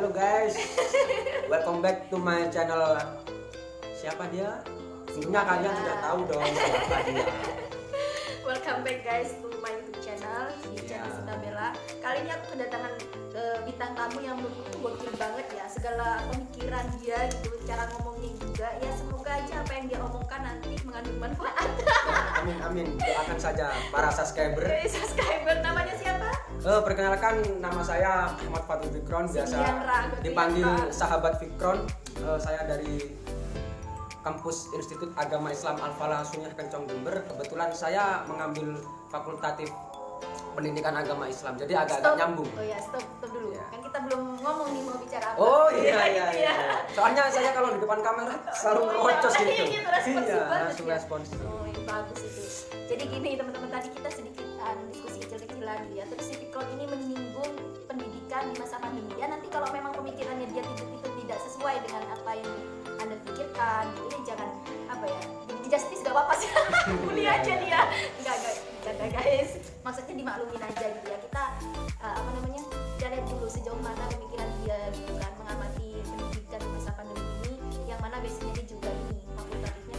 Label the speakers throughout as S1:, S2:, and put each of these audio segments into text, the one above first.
S1: Halo guys, welcome back to my channel. Siapa dia? Tentunya kalian sudah tahu dong siapa dia.
S2: Welcome back guys to my YouTube channel, di channel Sita Bella. Kali ini aku kedatangan bintang tamu yang menurutku gokil banget ya. Segala pemikiran dia gitu, cara ngomongnya juga. Ya semoga aja apa yang dia omongkan nanti mengandung manfaat.
S1: Amin, doakan saja para subscriber.
S2: Subscriber namanya siapa?
S1: Perkenalkan, nama saya Ahmad Fatul Fikron, biasa dipanggil Sahabat Fikron. Saya dari Kampus Institut Agama Islam Al-Falah Sunyah Kencong Jember. Kebetulan saya mengambil fakultatif pendidikan agama Islam, jadi agak-agak nyambung.
S2: Oh ya, stop dulu.
S1: Ya.
S2: Kan kita belum ngomong nih mau bicara apa.
S1: Oh iya. Soalnya saya kalau di depan kamera selalu ngocos gitu. Langsung responsif.
S2: Oh, itu bagus itu. Jadi gini teman-teman, tadi kita sedikit diskusi kecil-kecilan ya. Terus si Fikron ini menyinggung pendidikan di masa pandemi. Ya nanti kalau memang pemikirannya dia itu tidak sesuai dengan apa yang Anda pikirkan, gitu ya jangan apa ya. Justice gak apa-apa sih. Kuliah aja dia. Enggak bercanda guys. Maksudnya dimaklumin aja gitu ya. Kita kita lihat dulu sejauh mana pemikiran dia gitu kan, mengamati pendidikan di masa pandemi ini, yang mana biasanya dia juga ini fakultatifnya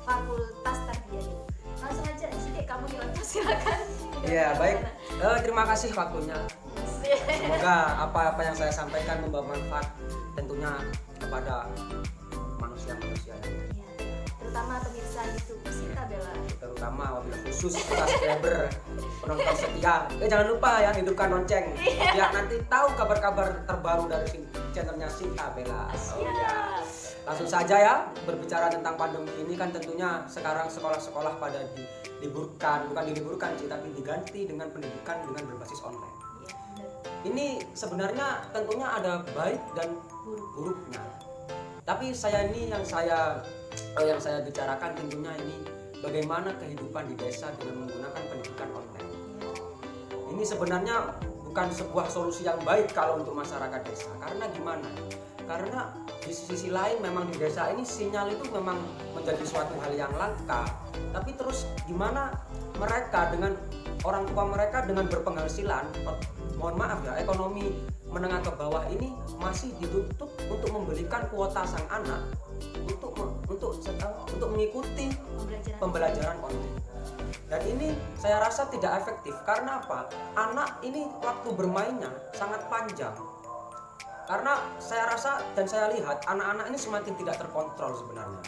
S2: fakultas tarbiyah gitu. Langsung aja sih kamu nyelontos, silakan.
S1: Iya, baik. Terima kasih waktunya. Semoga apa-apa yang saya sampaikan membawa manfaat tentunya kepada manusia-manusia lainnya.
S2: Iya, terutama pemirsa YouTube Sita Bella.
S1: Terutama wabil khusus subscriber, penonton setia. Jangan lupa ya hidupkan lonceng. Ya nanti tahu kabar-kabar terbaru dari channelnya Sita Bella.
S2: Iya.
S1: Langsung saja ya, berbicara tentang pandemi ini kan tentunya sekarang sekolah-sekolah pada diliburkan, bukan diliburkan sih, tapi diganti dengan pendidikan dengan berbasis online.
S2: Iya, benar.
S1: Ini sebenarnya tentunya ada baik dan buruknya. Tapi yang saya bicarakan tentunya ini bagaimana kehidupan di desa dengan menggunakan pendidikan online. Ini sebenarnya bukan sebuah solusi yang baik kalau untuk masyarakat desa. Karena gimana? Karena di sisi lain memang di desa ini sinyal itu memang menjadi suatu hal yang langka. Tapi terus gimana mereka dengan orang tua mereka dengan berpenghasilan, mohon maaf ya, ekonomi menengah ke bawah ini masih dituntut untuk membelikan kuota sang anak untuk mengikuti pembelajaran online. Dan ini saya rasa tidak efektif. Karena apa? Anak ini waktu bermainnya sangat panjang. Karena saya rasa dan saya lihat anak-anak ini semakin tidak terkontrol sebenarnya.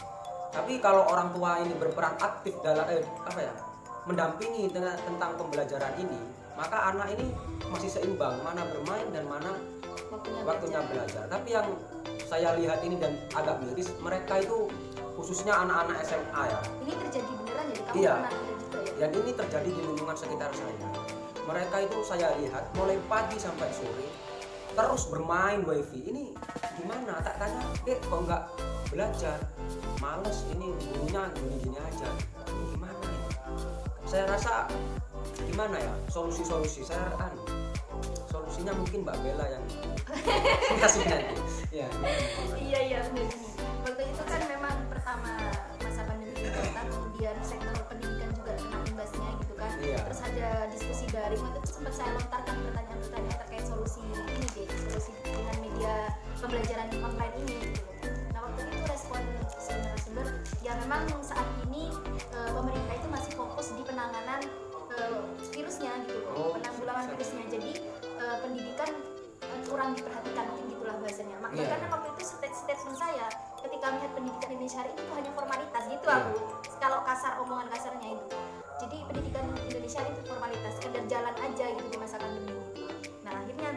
S1: Tapi kalau orang tua ini berperan aktif dalam mendampingi tentang pembelajaran ini, maka anak ini masih seimbang mana bermain dan mana waktunya belajar. Tapi yang saya lihat ini dan agak miris, mereka itu khususnya anak-anak SMA ya.
S2: Ini terjadi beneran jadi kamu
S1: Iya.
S2: pernah lihat juga ya?
S1: Dan ini terjadi di lingkungan sekitar saya. Mereka itu saya lihat mulai pagi sampai sore terus bermain wifi. Ini gimana? Tak tanya, kok nggak belajar? Males, ini gurunya gini-gini aja. Ini gimana ya? Saya rasa gimana ya? Solusi-solusi solusinya mungkin Mbak Bella yang kasih nanti. Iya
S2: Iya benar ini. Waktu itu kan memang pertama masa pandemi kita, kemudian sektor pendidikan juga kena imbasnya gitu kan.
S1: Iya.
S2: Terus ada diskusi daring, waktu itu sempat saya lontarkan pertanyaan-pertanyaan terkait solusi dengan media pembelajaran online ini gitu. Nah waktu itu respon narasumber ya memang saat ini pemerintah itu masih fokus di penanganan virusnya gitu, penanggulangan virusnya. Jadi pendidikan kurang diperhatikan, mungkin gitulah bahasanya. Makanya karena waktu itu statement saya ketika melihat pendidikan Indonesia hari ini itu hanya formalitas gitu aku. Kalau omongan kasarnya itu. Jadi pendidikan Indonesia itu formalitas, sekedar jalan aja gitu di masa pandemi. Nah akhirnya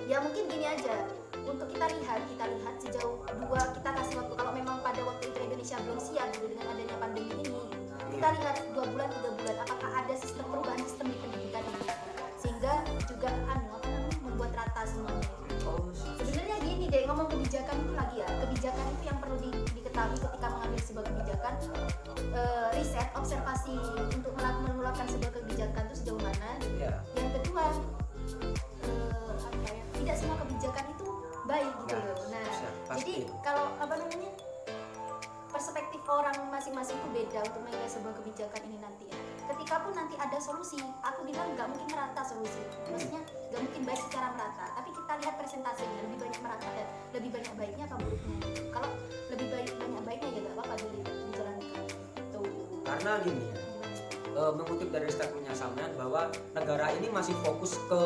S2: ya mungkin gini aja, untuk kita lihat sejauh kita kasih waktu, kalau memang pada waktu itu Indonesia belum siap gitu dengan adanya pandemi ini, kita lihat 2 bulan 3 bulan apakah ada perubahan sistem di pendidikan ini, sehingga juga membuat rata semuanya. Sebenarnya gini deh, ngomong kebijakan itu lagi ya, kebijakan itu yang perlu diketahui ketika mengambil sebuah kebijakan, riset, observasi untuk menerapkan sebuah kebijakan itu sejauh mana. Yang kedua, tidak semua kebijakan itu baik gitu loh. Nah, jadi kalau perspektif orang masing-masing itu beda untuk menilai sebuah kebijakan ini nanti ya. Ketika pun nanti ada solusi, aku bilang nggak mungkin merata solusi. Maksudnya nggak mungkin baik secara merata. Tapi kita lihat persentasenya, lebih banyak merata, lebih banyak baiknya apa buruknya. Kalau lebih banyak baiknya ya nggak apa-apa dijalankan. Tuh.
S1: Karena gini ya, mengutip dari statementnya Samyan bahwa negara ini masih fokus ke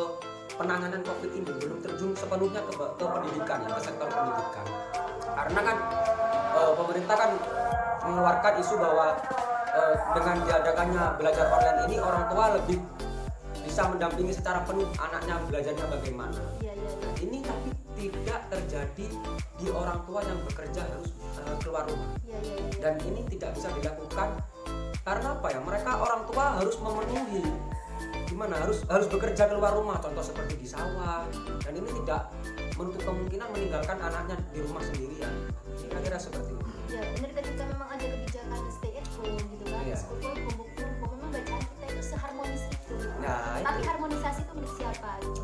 S1: penanganan COVID ini, belum terjun sepenuhnya ke pendidikan ya, ke sektor pendidikan. Karena kan pemerintah kan mengeluarkan isu bahwa dengan diadakannya belajar online ini orang tua lebih bisa mendampingi secara penuh anaknya belajarnya bagaimana.
S2: Iya.
S1: Ini tapi tidak terjadi di orang tua yang bekerja harus keluar rumah.
S2: Iya.
S1: Dan ini tidak bisa dilakukan karena apa ya? Mereka orang tua harus memenuhi gimana harus bekerja keluar rumah, contoh seperti di sawah, dan ini tidak menutup kemungkinan meninggalkan anaknya di rumah sendirian. Kira-kira seperti itu.
S2: Ya benar, ketika memang ada kebijakan stay at home gitu kan,
S1: Iya.
S2: school from home, book from home, memang bacaan kita itu seharmonis itu.
S1: Nah,
S2: Tapi
S1: itu.
S2: harmonisasi itu milik siapa? Gitu.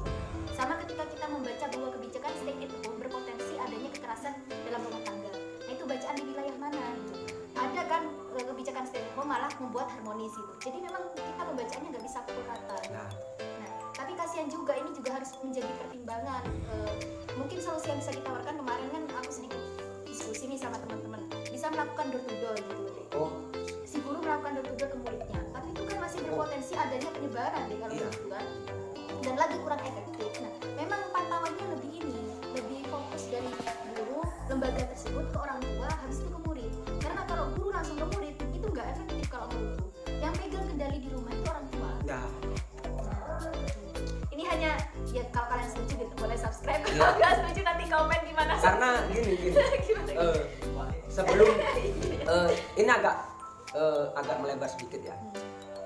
S2: Sama ketika kita membaca bahwa kebijakan stay at home berpotensi adanya kekerasan dalam rumah tangga. Nah itu bacaan di wilayah mana? Gitu. Ada kan kebijakan stay at home malah membuat harmonis itu. Jadi memang kita membacaannya nggak bisa pukul rata.
S1: Nah,
S2: Tapi kasihan juga, ini juga harus menjadi pertimbangan. Mungkin solusi yang bisa ditawarkan kemarin kan aku sedikit diskusi nih sama teman-teman, bisa melakukan door to door gitu deh.
S1: oh
S2: Si guru melakukan door to door ke muridnya, tapi itu kan masih berpotensi adanya penyebaran deh kalau
S1: Iya.
S2: gitu kan, dan lagi kurang efektif. Nah memang pantauannya lebih fokus dari guru lembaga tersebut ke orang tua, habis itu ke murid. Karena kalau guru langsung ke murid itu nggak efektif kalau menurutku. Yang pegang kendali di rumah itu orang tua.
S1: ya.
S2: Ini hanya ya kalau kalian setuju gitu boleh subscribe,
S1: Iya.
S2: kalau nggak setuju nanti komen gimana.
S1: Karena gini
S2: Gimana?
S1: sebelum ini agak melebar sedikit ya.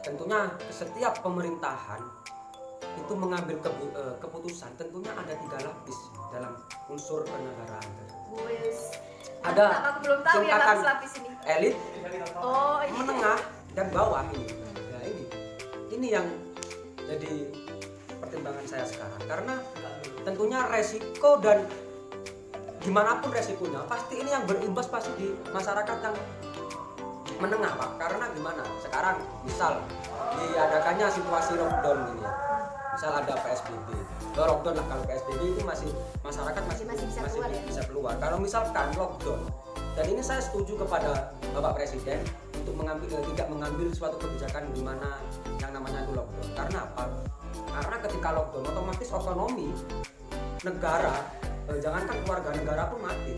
S1: Tentunya setiap pemerintahan itu mengambil keputusan, tentunya ada 3 lapis dalam unsur kenegaraan.
S2: Wes.
S1: Ada
S2: aku belum tahu ya
S1: tingkatan
S2: lapis ini.
S1: Elit,
S2: Oh iya.
S1: menengah, dan bawah ini. Nah ini yang jadi pertimbangan saya sekarang. Karena tentunya resiko dan gimana pun resikonya, pasti ini yang berimbas pasti di masyarakat yang menengah, Pak. Karena gimana? Sekarang misal diadakannya situasi lockdown gini ya. Misal ada PSBB. Lockdown lah, kalau PSBB itu masih masyarakat masih
S2: bisa keluar ya.
S1: Kalau misalkan lockdown, dan ini saya setuju kepada Bapak Presiden untuk tidak mengambil suatu kebijakan di mana yang namanya itu lockdown. Karena apa? Karena ketika lockdown otomatis ekonomi negara, jangankan keluarga negara pun mati,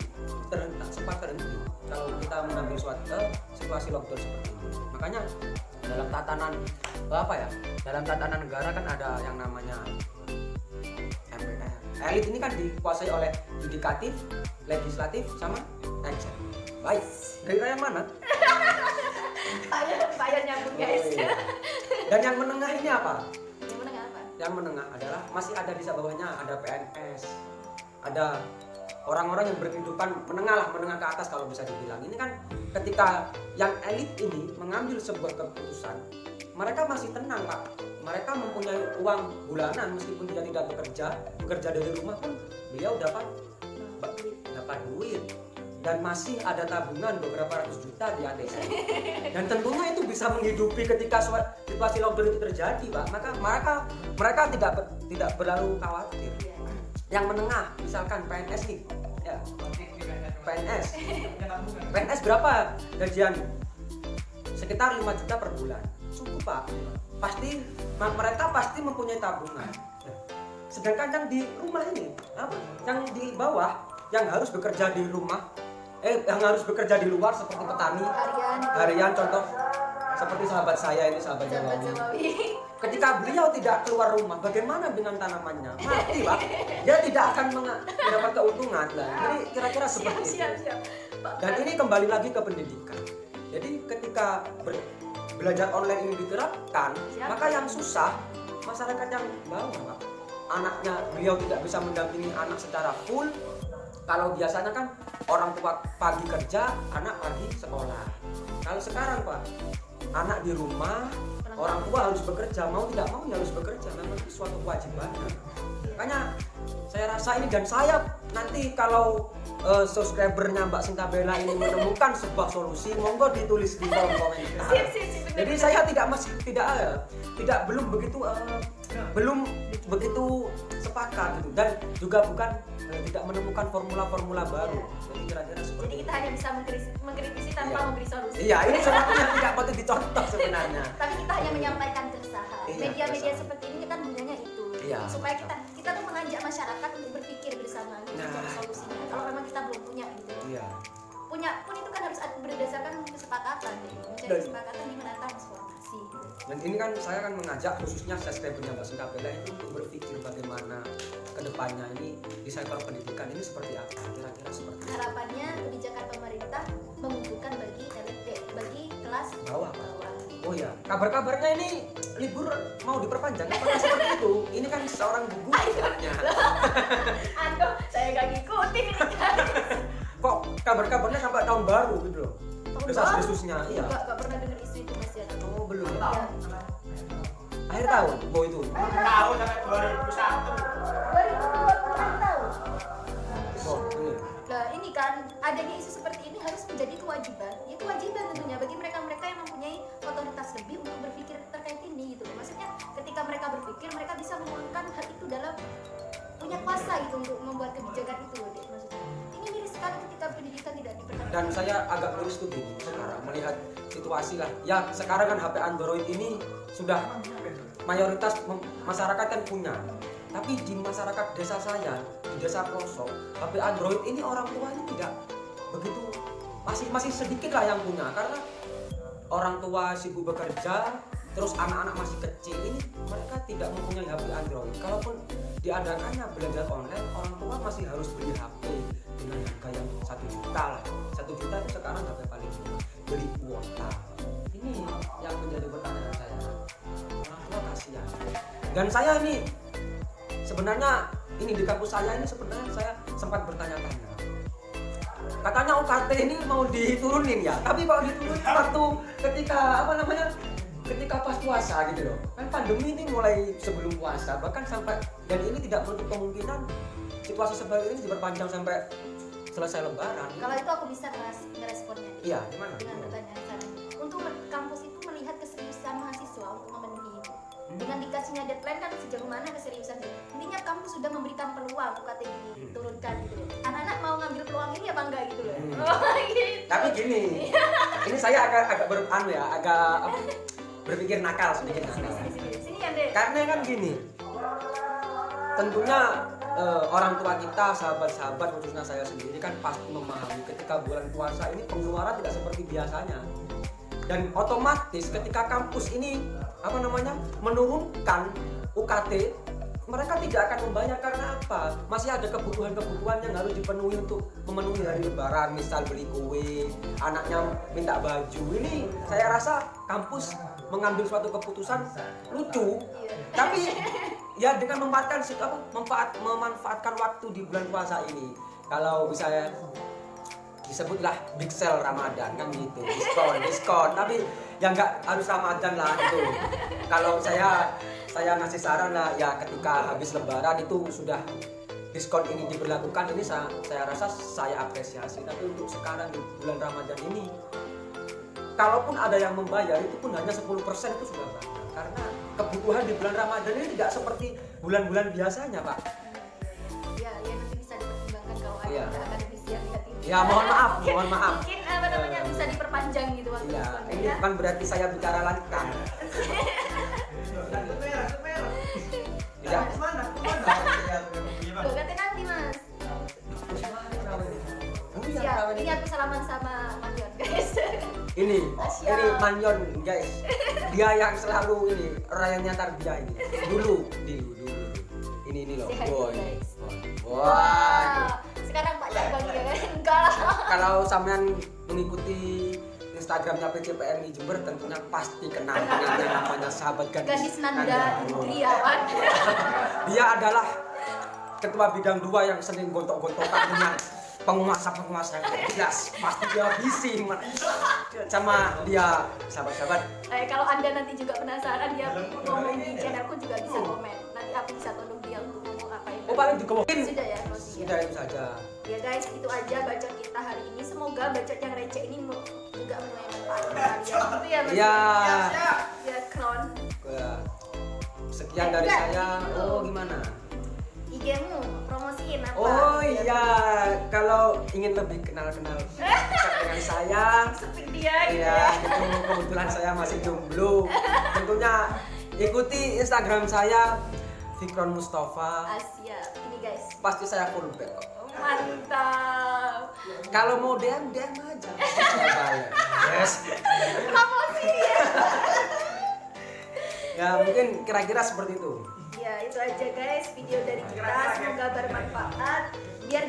S1: sempat terhenti kalau kita mengambil suatu situasi lockdown seperti ini. Makanya dalam tatanan dalam tatanan negara kan ada yang namanya MPR. Elit ini kan dikuasai oleh yudikatif, legislatif, sama eksekutif. Baik, dari yang mana?
S2: Payah nyambung guys.
S1: Oh, iya. Dan yang menengah ini apa?
S2: Yang menengah apa?
S1: Yang menengah adalah masih ada di bawahnya ada PNS, ada orang-orang yang berkehidupan menengah ke atas kalau bisa dibilang. Ini kan ketika yang elit ini mengambil sebuah keputusan, mereka masih tenang, Pak. Mereka mempunyai uang bulanan meskipun dia tidak bekerja dari rumah pun beliau dapat duit. Dan masih ada tabungan beberapa ratus juta di ATM. Dan tentunya itu bisa menghidupi ketika situasi lockdown itu terjadi, Pak. Maka mereka tidak berlalu khawatir. Yang menengah, misalkan PNS nih, ya. PNS berapa gajian? Sekitar 5 juta per bulan. Cukup, Pak. Mereka pasti mempunyai tabungan. Sedangkan yang di rumah ini, yang di bawah, yang harus bekerja di rumah, yang harus bekerja di luar seperti petani, harian contoh seperti sahabat saya ini, sahabat Jawawi. Ketika beliau tidak keluar rumah, bagaimana dengan tanamannya? Mati, Pak. Dia tidak akan mendapat keuntungan. Jadi kira-kira seperti itu. Dan ini kembali lagi ke pendidikan. Jadi ketika belajar online ini diterapkan, maka yang susah masyarakat yang bawah, Pak. Anaknya, beliau tidak bisa mendampingi anak secara full. Kalau biasanya kan orang tua pagi kerja, anak pagi sekolah. Kalau sekarang, Pak, anak di rumah, orang tua harus bekerja, mau tidak mau ya harus bekerja, memang itu suatu kewajiban. Makanya saya rasa ini, dan saya nanti kalau subscribernya Mbak Sintabella ini menemukan sebuah solusi, monggo ditulis di kolom komentar. Jadi saya belum begitu sepakat gitu, dan juga bukan tidak menemukan formula-formula baru. Jadi kira-kira seperti
S2: Jadi kita hanya bisa mengkritisi tanpa memberi solusi.
S1: Iya, ini sesuatu yang tidak patut dicontoh sebenarnya.
S2: Tapi kita hanya menyampaikan keresahan.
S1: Iya,
S2: Media-media
S1: keresahan.
S2: seperti ini kan gunanya itu.
S1: Iya,
S2: Supaya
S1: betul.
S2: kita tuh mengajak masyarakat untuk berpikir bersama untuk
S1: Nah.
S2: mencari solusinya. Kalau memang kita belum punya gitu.
S1: Iya.
S2: Punya pun itu kan harus berdasarkan kesepakatan gitu. Mencari
S1: Dan-
S2: kesepakatan di mana transformasi gitu.
S1: Dan ini kan saya kan mengajak khususnya subscribernya Mbak Singkapela itu untuk berpikir bagaimana kedepannya ini di sektor pendidikan ini seperti apa, kira-kira seperti apa.
S2: Harapannya kebijakan pemerintah menguntungkan bagi kelas
S1: Bawah, Pak.
S2: bawah.
S1: Oh ya, kabar-kabarnya ini libur mau diperpanjang apakah seperti itu? Ini kan seorang guru sebenarnya.
S2: Aduh, saya gak ngikutin ini guys.
S1: Kok kabar-kabarnya sampai tahun baru gitu loh.
S2: Tahun
S1: Desas-desusnya,
S2: baru?
S1: iya.
S2: Gak pernah denger isu itu Mas ya.
S1: Oh, belum ya.
S2: Ya.
S1: Akhir tahun, oh itu.
S3: Tahun sampai 2021.
S2: 2020 tahun.
S1: Oh, ini.
S2: Nah ini kan adanya isu seperti ini harus menjadi kewajiban. Ya kewajiban tentunya bagi mereka-mereka yang mempunyai otoritas lebih untuk berpikir terkait ini gitu. Maksudnya ketika mereka berpikir mereka bisa menuangkan hal itu dalam punya kuasa gitu untuk membuat kebijakan itu loh, Dek. Maksudnya ini miris sekali ketika pendidikan tidak diperhatikan.
S1: Dan saya agak miris tuh gini sekarang melihat situasi lah. Ya sekarang kan HP Android ini sudah mayoritas masyarakat kan punya. Tapi di masyarakat desa saya, di desa pelosok, HP Android ini orang tua ini tidak begitu, masih sedikit lah yang punya, karena orang tua sibuk bekerja, terus anak-anak masih kecil ini mereka tidak mempunyai HP Android. Kalaupun diadakannya belajar online, orang tua masih harus beli HP dengan harga yang 1 juta lah. 1 juta itu sekarang HP paling murah. Beli kuota. Ini yang menjadi pertanyaan saya. Orang tua kasihan. Dan saya ini sebenarnya ini di kampus saya ini sebenarnya saya sempat bertanya-tanya. Katanya UKT ini mau diturunin ya, tapi kalau diturunin waktu ketika pas puasa gitu loh. Kan pandemi ini mulai sebelum puasa, bahkan sampai, dan ini tidak menutup kemungkinan situasi seperti ini diperpanjang sampai selesai lebaran.
S2: Kalau itu aku bisa ngeresponnya.
S1: Iya, gimana?
S2: Dengan pertanyaan saya. Untuk kampus itu melihat keseriusan mahasiswa untuk memenuhi itu. Dengan dikasihnya deadline kan sejauh mana keseriusan itu. Intinya kampus sudah memberikan peluang UKT diturunkan gitu loh. Anak-anak mau ngambil peluang ini apa enggak gitu loh. Oh, gitu.
S1: Tapi gini, ini saya agak berpikir nakal sedikit nakal.
S2: Sini ya deh.
S1: Karena kan gini, tentunya orang tua kita, sahabat-sahabat khususnya saya sendiri kan pasti memahami ketika bulan puasa ini pengeluaran tidak seperti biasanya. Dan otomatis ketika kampus ini menurunkan UKT, mereka tidak akan membayar karena apa? Masih ada kebutuhan-kebutuhan yang harus dipenuhi untuk memenuhi hari lebaran, misal beli kue, anaknya minta baju. Ini saya rasa kampus mengambil suatu keputusan lucu, tapi ya dengan memanfaatkan waktu di bulan puasa ini. Kalau misalnya disebutlah big sale Ramadan kan gitu, diskon, tapi ya nggak harus Ramadan lah gitu. Kalau saya ngasih saran lah ya, ketika habis lebaran itu sudah diskon ini diberlakukan, ini saya rasa saya apresiasi. Tapi untuk sekarang di bulan Ramadan ini, kalaupun ada yang membayar itu pun hanya 10% itu sudah banyak, karena kebutuhan di bulan Ramadan ini tidak seperti bulan-bulan biasanya, Pak.
S2: Ya nanti bisa dipertimbangkan kalau ada
S1: Iya.
S2: akademisi yang lihat ini.
S1: Ya mohon maaf.
S2: Mungkin bisa diperpanjang gitu waktu
S1: Iya,
S2: diskonnya,
S1: ini
S2: ya.
S1: bukan berarti saya bicara lancar.
S3: Kartu merah.
S1: Tidak.
S3: Mana?
S2: Loh, ganti nanti mas. Ya, ini aku salaman sama Mandion guys.
S1: Ini
S2: Siap.
S1: Manyon guys. Dia yang selalu ini orangnya tarbiyah ini. Dulu. Ini loh.
S2: Say hi,
S1: Boy.
S2: guys.
S1: Wah.
S2: Wah, sekarang Pak Cabang ya kan? Enggak lah.
S1: Kalau sampean mengikuti Instagramnya PCPMI Jember tentunya pasti kenal dengan yang namanya sahabat
S2: Gadis Nanda Indriawan.
S1: Dia adalah ketua bidang 2 yang sering gontok-gontokan dengan penguasa yang jelas, pasti dia habisi sama dia, sahabat-sahabat.
S2: Kalau Anda nanti juga penasaran dia ngomong di channelku juga bisa komen. Nanti aku bisa tolong dia untuk ngomong apa yang.
S1: Oh paling dikemukin.
S2: Sudah ya, closing ya.
S1: Sudah itu saja.
S2: Ya guys, itu aja bacot kita hari ini. Semoga bacot yang receh ini juga menuai manfaat untuk kalian. Itu ya Mas.
S1: Iya.
S2: Ya Kron.
S1: Sekian dari
S2: Enggak,
S1: saya.
S2: gitu.
S1: Oh gimana?
S2: IG-mu, promosiin apa?
S1: Oh iya, kalau ingin lebih kenal-kenal dekat dengan saya,
S2: Seperti dia gitu
S1: ya
S2: ya.
S1: itu kebetulan saya masih jomblo. Tentunya ikuti Instagram saya Fikron Mustafa.
S2: Asia, ini guys.
S1: Pasti saya full back kok.
S2: Mantap.
S1: Kalau mau DM aja. Saya balik. Yes.
S2: Promosi ya.
S1: Ya mungkin kira-kira seperti itu.
S2: Ya itu aja guys video dari kita, semoga bermanfaat. Biar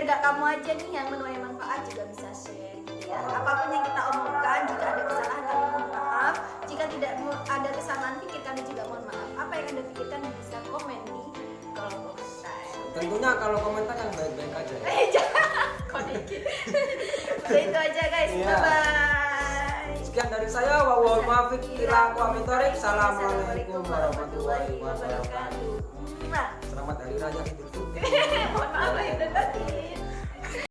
S2: gak kamu aja nih yang menuai manfaat juga bisa share gitu ya. Apapun yang kita omongkan, jika ada kesalahan kami mohon maaf. Jika tidak ada kesalahan pikir kami juga mohon maaf. Apa yang Anda pikirkan bisa komen di kolom komentar.
S1: Tentunya kalau komentar yang baik-baik aja ya.
S2: Jangan kok dikit. Udah itu aja guys.
S1: Iya.
S2: Bye bye.
S1: Sekian dari saya, wawal maafik ila aku amitorik. Assalamualaikum warahmatullahi wabarakatuh.
S2: Nah.
S1: Selamat Hari Raya Idul Fitri.